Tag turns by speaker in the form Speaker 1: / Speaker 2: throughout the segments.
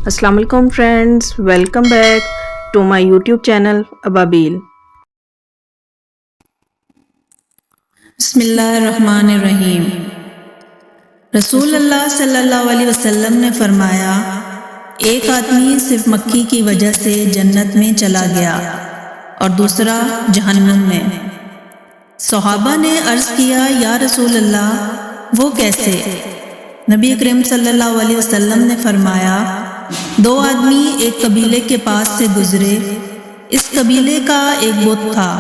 Speaker 1: السلام علیکم friends, welcome back to my YouTube channel Ababeel.
Speaker 2: بسم اللہ الرحمن الرحیم۔ رسول اللہ صلی اللہ علیہ وسلم نے فرمایا، ایک آدمی صرف مکھی کی وجہ سے جنت میں چلا گیا اور دوسرا جہنم میں۔ صحابہ نے عرض کیا، یا رسول اللہ وہ کیسے؟ نبی اکرم صلی اللہ علیہ وسلم نے فرمایا، دو آدمی ایک قبیلے کے پاس سے گزرے۔ اس قبیلے کا ایک بت تھا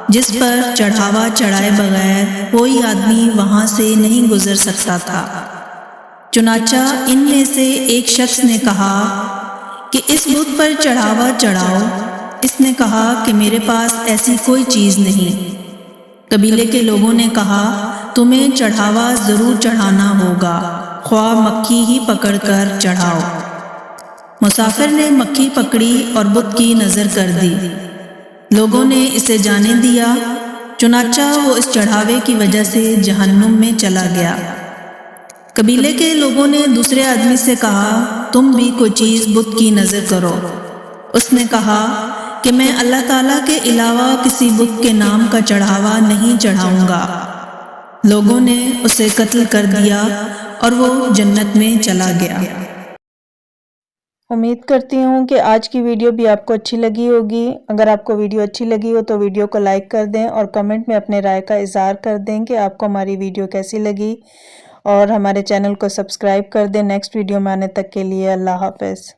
Speaker 2: جس پر چڑھاوا چڑھائے بغیر کوئی آدمی وہاں سے نہیں گزر سکتا تھا۔ چنانچہ ان میں سے ایک شخص نے کہا کہ اس بت پر چڑھاوا چڑھاؤ۔ اس نے کہا کہ میرے پاس ایسی کوئی چیز نہیں۔ قبیلے کے لوگوں نے کہا، تمہیں چڑھاوا ضرور چڑھانا ہوگا، خواہ مکھی ہی پکڑ کر چڑھاؤ۔ مسافر نے مکھی پکڑی اور بت کی نظر کر دی۔ لوگوں نے اسے جانے دیا، چنانچہ وہ اس چڑھاوے کی وجہ سے جہنم میں چلا گیا۔ قبیلے کے لوگوں نے دوسرے آدمی سے کہا، تم بھی کوئی چیز بت کی نظر کرو۔ اس نے کہا کہ میں اللہ تعالیٰ کے علاوہ کسی بت کے نام کا چڑھاوا نہیں چڑھاؤں گا۔ لوگوں نے اسے قتل کر دیا اور وہ جنت میں چلا گیا۔
Speaker 1: امید کرتی ہوں کہ آج کی ویڈیو بھی آپ کو اچھی لگی ہوگی۔ اگر آپ کو ویڈیو اچھی لگی ہو تو ویڈیو کو لائک کر دیں اور کمنٹ میں اپنے رائے کا اظہار کر دیں کہ آپ کو ہماری ویڈیو کیسی لگی، اور ہمارے چینل کو سبسکرائب کر دیں۔ نیکسٹ ویڈیو میں آنے تک کے لیے اللہ حافظ۔